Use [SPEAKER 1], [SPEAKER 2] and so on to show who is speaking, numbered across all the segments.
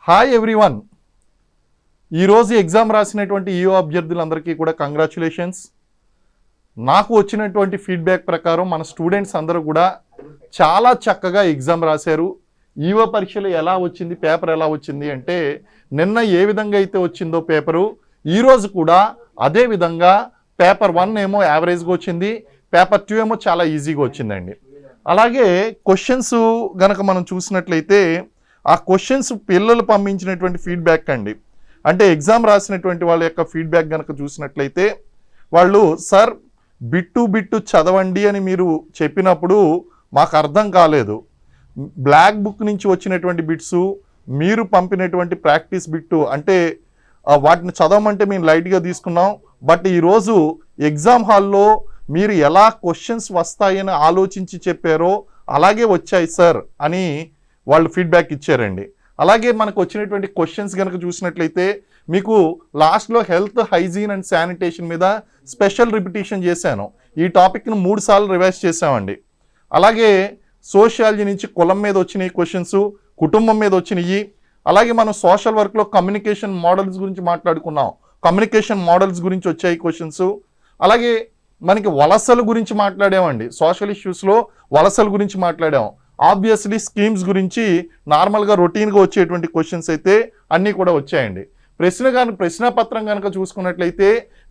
[SPEAKER 1] Hi everyone. ఈరోజు exam రాసినటువంటి EO అభ్యర్థులందరికీ కూడా కంగ్రాచులేషన్స్. నాకు వచ్చినటువంటి ఫీడ్బ్యాక్ ప్రకారం మన స్టూడెంట్స్ అందరూ కూడా చాలా చక్కగా ఎగ్జామ్ రాశారు. ఈఓ పరీక్షలు ఎలా వచ్చింది, పేపర్ ఎలా వచ్చింది అంటే నిన్న ఏ విధంగా అయితే వచ్చిందో పేపరు ఈరోజు కూడా అదే విధంగా పేపర్ 1 ఏమో యావరేజ్గా వచ్చింది, పేపర్ 2 ఏమో చాలా ఈజీగా వచ్చిందండి. అలాగే క్వశ్చన్స్ గనక మనం చూసినట్లయితే ఆ క్వశ్చన్స్ పిల్లలు పంపించినటువంటి ఫీడ్బ్యాక్ అండి. అంటే ఎగ్జామ్ రాసినటువంటి వాళ్ళ యొక్క ఫీడ్బ్యాక్ గనక చూసినట్లయితే వాళ్ళు సార్ బిట్టు చదవండి అని మీరు చెప్పినప్పుడు మాకు అర్థం కాలేదు. బ్లాక్ బుక్ నుంచి వచ్చినటువంటి బిట్సు, మీరు పంపినటువంటి ప్రాక్టీస్ బిట్టు అంటే వాటిని చదవమంటే మేము లైట్గా తీసుకున్నాం. బట్ ఈరోజు ఎగ్జామ్ హాల్లో మీరు ఎలా క్వశ్చన్స్ వస్తాయని ఆలోచించి చెప్పారో అలాగే వచ్చాయి సార్ అని వాళ్ళు ఫీడ్బ్యాక్ ఇచ్చారండి. అలాగే మనకు వచ్చినటువంటి క్వశ్చన్స్ కనుక చూసినట్లయితే మీకు లాస్ట్లో హెల్త్, హైజీన్ అండ్ శానిటేషన్ మీద స్పెషల్ రిపిటేషన్ చేశాను. ఈ టాపిక్ను 3 సార్లు రివైజ్ చేసామండి. అలాగే సోషియాలజీ నుంచి కులం మీద వచ్చినాయి క్వశ్చన్స్, కుటుంబం మీద వచ్చినాయి. అలాగే మనం సోషల్ వర్క్లో కమ్యూనికేషన్ మోడల్స్ గురించి మాట్లాడుకున్నాం, కమ్యూనికేషన్ మోడల్స్ గురించి వచ్చాయి క్వశ్చన్స్. అలాగే మనకి వలసల గురించి మాట్లాడామండి, సోషల్ ఇష్యూస్లో వలసల గురించి మాట్లాడాము. ఆబ్వియస్లీ స్కీమ్స్ గురించి నార్మల్గా రొటీన్గా వచ్చేటువంటి క్వశ్చన్స్ అయితే అన్నీ కూడా వచ్చాయండి. ప్రశ్నపత్రం కనుక చూసుకున్నట్లయితే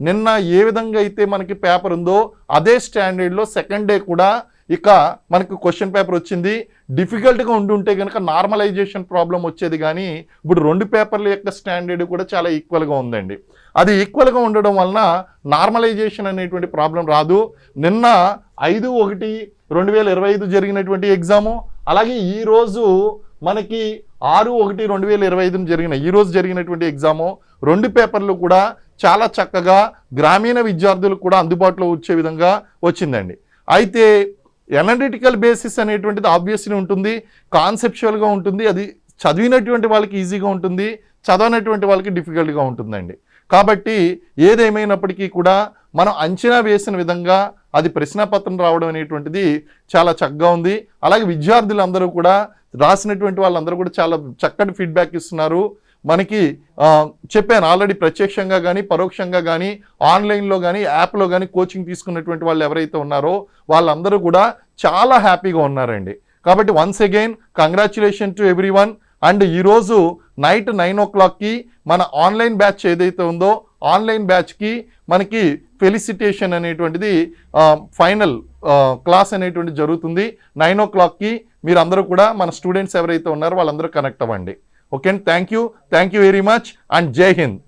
[SPEAKER 1] నిన్న ఏ విధంగా అయితే మనకి పేపర్ ఉందో అదే స్టాండర్డ్లో సెకండ్ డే కూడా ఇక మనకు క్వశ్చన్ పేపర్ వచ్చింది. డిఫికల్ట్గా ఉండుంటే కనుక నార్మలైజేషన్ ప్రాబ్లం వచ్చేది, కానీ ఇప్పుడు 2 పేపర్ల యొక్క స్టాండర్డ్ కూడా చాలా ఈక్వల్గా ఉందండి. అది ఈక్వల్గా ఉండడం వలన నార్మలైజేషన్ అనేటువంటి ప్రాబ్లం రాదు. నిన్న 5/1/2025 జరిగినటువంటి ఎగ్జాము, అలాగే ఈరోజు మనకి 6/1/2025 ఈరోజు జరిగినటువంటి ఎగ్జాము, 2 పేపర్లు కూడా చాలా చక్కగా గ్రామీణ విద్యార్థులకు కూడా అందుబాటులో వచ్చే విధంగా వచ్చిందండి. అయితే ఎనలిటికల్ బేసిస్ అనేటువంటిది ఆబ్వియస్లీ ఉంటుంది, కాన్సెప్చువల్గా ఉంటుంది. అది చదివినటువంటి వాళ్ళకి ఈజీగా ఉంటుంది, చదవనటువంటి వాళ్ళకి డిఫికల్ట్గా ఉంటుందండి. కాబట్టి ఏదేమైనప్పటికీ కూడా మనం అంచనా వేసిన విధంగా అది ప్రశ్నపత్రం రావడం అనేటువంటిది చాలా చక్కగా ఉంది. అలాగే విద్యార్థులందరూ కూడా రాసినటువంటి వాళ్ళందరూ కూడా చాలా చక్కటి ఫీడ్బ్యాక్ ఇస్తున్నారు. మనకి చెప్పాను ఆల్రెడీ, ప్రత్యక్షంగా కానీ పరోక్షంగా కానీ ఆన్లైన్లో కానీ యాప్లో కానీ కోచింగ్ తీసుకున్నటువంటి వాళ్ళు ఎవరైతే ఉన్నారో వాళ్ళందరూ కూడా చాలా హ్యాపీగా ఉన్నారండి. కాబట్టి once again congratulation to everyone. And ఈరోజు నైట్ 9 o'clockకి మన ఆన్లైన్ బ్యాచ్ ఏదైతే ఉందో ఆన్లైన్ బ్యాచ్కి మనకి ఫెలిసిటేషన్ అనేటువంటిది ఫైనల్ క్లాస్ అనేటువంటిది జరుగుతుంది. 9 o'clockకి మీరందరూ కూడా మన స్టూడెంట్స్ ఎవరైతే ఉన్నారో వాళ్ళందరూ కనెక్ట్ అవ్వండి. Okay, thank you very much and జై హింద్.